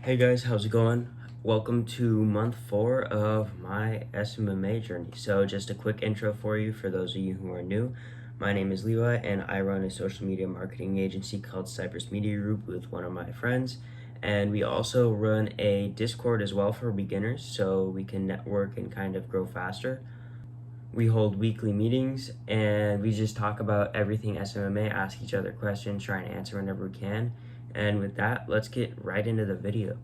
Hey guys, how's it going? Welcome to month 4 of my SMMA journey. So just a quick intro for you for those of you who are new. My name is Levi and I run a social media marketing agency called Cypress Media Group with one of my friends. And we also run a Discord as well for beginners so we can network and kind of grow faster. We hold weekly meetings and we just talk about everything SMMA, ask each other questions, try and answer whenever we can. And with that, let's get right into the video.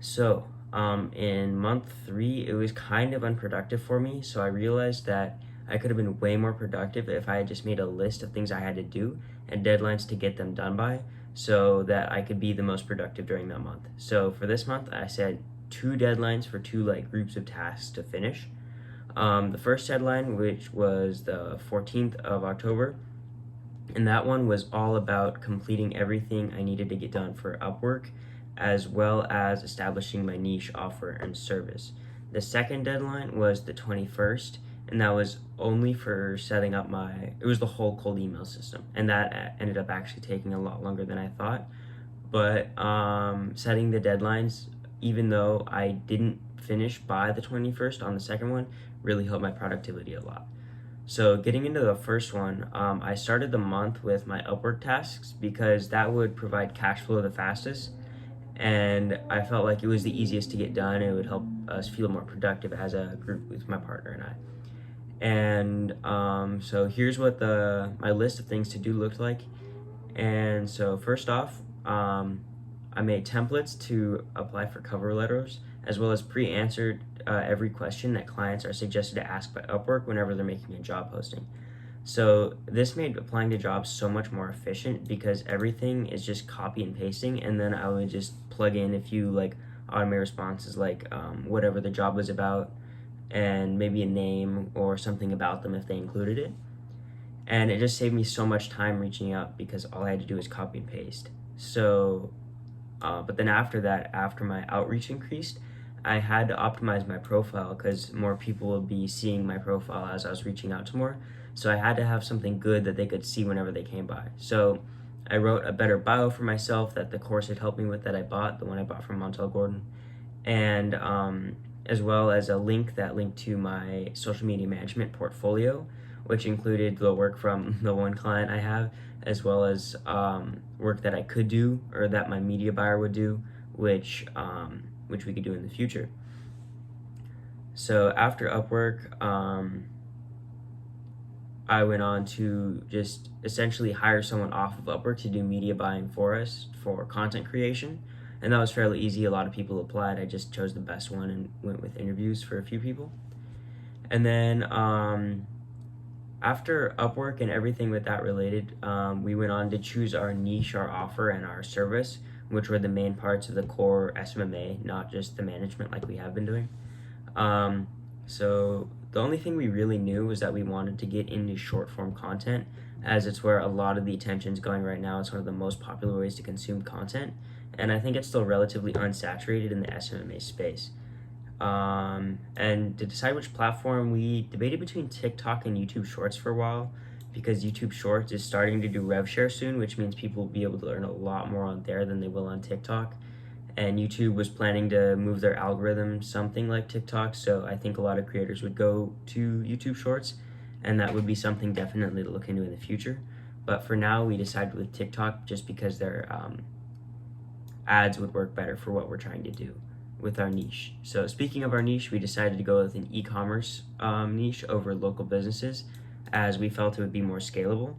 So, in month 3, it was kind of unproductive for me. So I realized that I could have been way more productive if I had just made a list of things I had to do and deadlines to get them done by so that I could be the most productive during that month. So for this month, I set 2 deadlines for 2 groups of tasks to finish. The first deadline, which was the 14th of October, and that one was all about completing everything I needed to get done for Upwork, as well as establishing my niche offer and service. The second deadline was the 21st, and that was only for setting up it was the whole cold email system. And that ended up actually taking a lot longer than I thought. But setting the deadlines, even though I didn't finish by the 21st on the second one, really helped my productivity a lot. So getting into the first one, I started the month with my Upwork tasks because that would provide cash flow the fastest, and I felt like it was the easiest to get done. It would help us feel more productive as a group with my partner and I. And so here's what my list of things to do looked like. And so first off, I made templates to apply for cover letters, as well as pre-answered every question that clients are suggested to ask by Upwork whenever they're making a job posting. So this made applying to jobs so much more efficient because everything is just copy and pasting, and then I would just plug in a few automated responses whatever the job was about and maybe a name or something about them if they included it. And it just saved me so much time reaching out because all I had to do was copy and paste. So but then after that, after my outreach increased, I had to optimize my profile because more people would be seeing my profile as I was reaching out to more. So I had to have something good that they could see whenever they came by. So I wrote a better bio for myself that the course had helped me with that I bought, the one I bought from Montel Gordon, and as well as a link that linked to my social media management portfolio, which included the work from the one client I have, as well as work that I could do or that my media buyer would do, which we could do in the future. So after Upwork, I went on to just essentially hire someone off of Upwork to do media buying for us for content creation. And that was fairly easy. A lot of people applied. I just chose the best one and went with interviews for a few people. And then after Upwork and everything with that related, we went on to choose our niche, our offer, and our service, which were the main parts of the core SMMA, not just the management like we have been doing. So the only thing we really knew was that we wanted to get into short form content, as it's where a lot of the attention is going right now. It's one of the most popular ways to consume content, and I think it's still relatively unsaturated in the SMMA space. And to decide which platform, we debated between TikTok and YouTube Shorts for a while, because YouTube Shorts is starting to do rev share soon, which means people will be able to learn a lot more on there than they will on TikTok. And YouTube was planning to move their algorithm something like TikTok, so I think a lot of creators would go to YouTube Shorts, and that would be something definitely to look into in the future. But for now, we decided with TikTok just because their ads would work better for what we're trying to do with our niche. So speaking of our niche, we decided to go with an e-commerce niche over local businesses, as we felt it would be more scalable.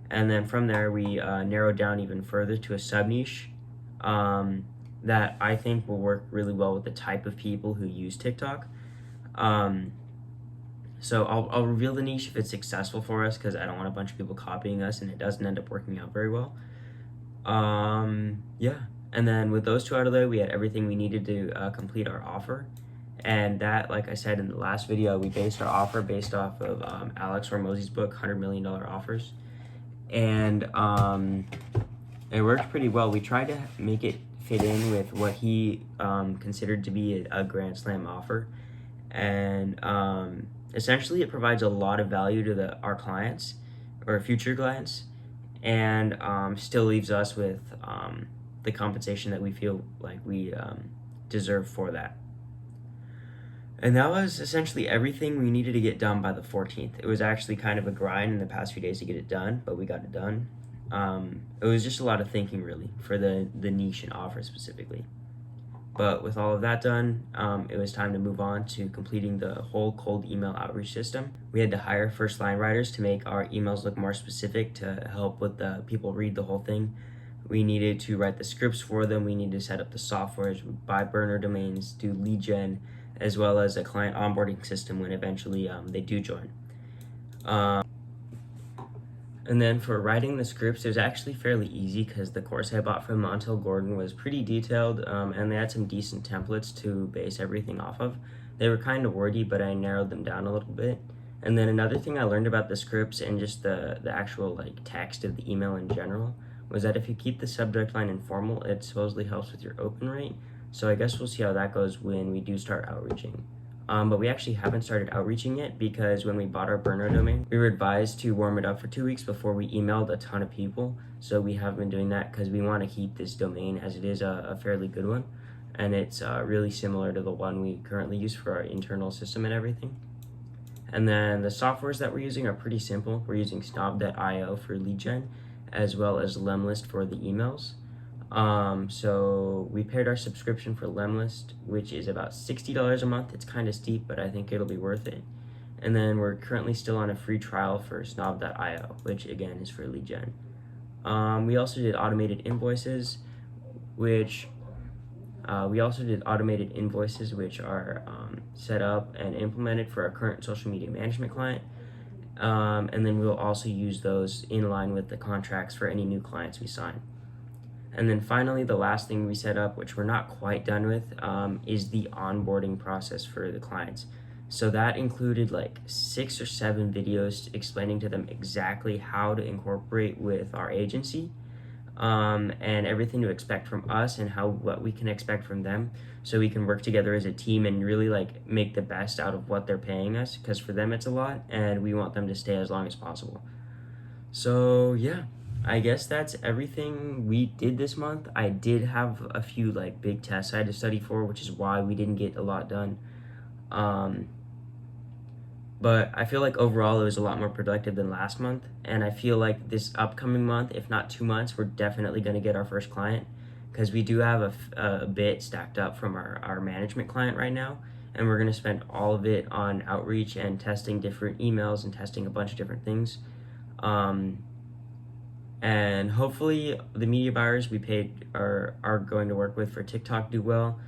And then from there, we narrowed down even further to a sub-niche that I think will work really well with the type of people who use TikTok. So I'll reveal the niche if it's successful for us, because I don't want a bunch of people copying us and it doesn't end up working out very well. Yeah. And then with those 2 out of the way, we had everything we needed to complete our offer. And that, like I said in the last video, we based our offer based off of Alex Hormozy's book, $100 Million Offers. And it worked pretty well. We tried to make it fit in with what he considered to be a Grand Slam offer. And essentially, it provides a lot of value to our clients or future clients. and still leaves us with the compensation that we feel like we deserve for that. And that was essentially everything we needed to get done by the 14th. It was actually kind of a grind in the past few days to get it done, but we got it done. It was just a lot of thinking, really, for the niche and offer specifically. But with all of that done, it was time to move on to completing the whole cold email outreach system. We had to hire first line writers to make our emails look more specific to help with the people read the whole thing. We needed to write the scripts for them. We needed to set up the softwares, buy burner domains, do lead gen, as well as a client onboarding system when eventually they do join. And then for writing the scripts, it was actually fairly easy because the course I bought from Montel Gordon was pretty detailed, and they had some decent templates to base everything off of. They were kind of wordy, but I narrowed them down a little bit. And then another thing I learned about the scripts and just the actual like text of the email in general was that if you keep the subject line informal, it supposedly helps with your open rate. So I guess we'll see how that goes when we do start outreaching. But we actually haven't started outreaching yet because when we bought our burner domain, we were advised to warm it up for 2 weeks before we emailed a ton of people. So we haven't been doing that because we want to keep this domain as it is a fairly good one. And it's really similar to the one we currently use for our internal system and everything. And then the softwares that we're using are pretty simple. We're using snob.io for lead gen, as well as Lemlist for the emails. So we paid our subscription for Lemlist, which is about $60 a month. It's kind of steep, but I think it'll be worth it. And then we're currently still on a free trial for snob.io, which again is for lead gen. We also did automated invoices, which are set up and implemented for our current social media management client. And then we'll also use those in line with the contracts for any new clients we sign. And then finally, the last thing we set up, which we're not quite done with, is the onboarding process for the clients. So that included like 6 or 7 videos explaining to them exactly how to incorporate with our agency, and everything to expect from us and what we can expect from them, so we can work together as a team and really like make the best out of what they're paying us, because for them it's a lot and we want them to stay as long as possible. So yeah, I guess that's everything we did this month. I did have a few like big tests I had to study for, which is why we didn't get a lot done. But I feel like overall it was a lot more productive than last month, and I feel like this upcoming month, if not 2 months, we're definitely going to get our first client, because we do have a bit stacked up from our management client right now, and we're going to spend all of it on outreach and testing different emails and testing a bunch of different things. And hopefully the media buyers we paid are going to work with for TikTok do well,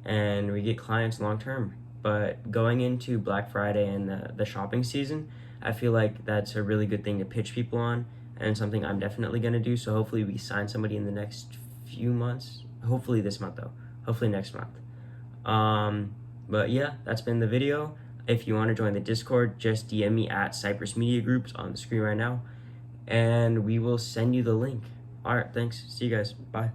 and we get clients long term. But going into Black Friday and the shopping season, I feel like that's a really good thing to pitch people on, and something I'm definitely going to do. So hopefully we sign somebody in the next few months. Hopefully this month though. Hopefully next month. But yeah, that's been the video. If you want to join the Discord, just DM me at Cypress Media Groups on the screen right now, and we will send you the link. All right, thanks. See you guys. Bye.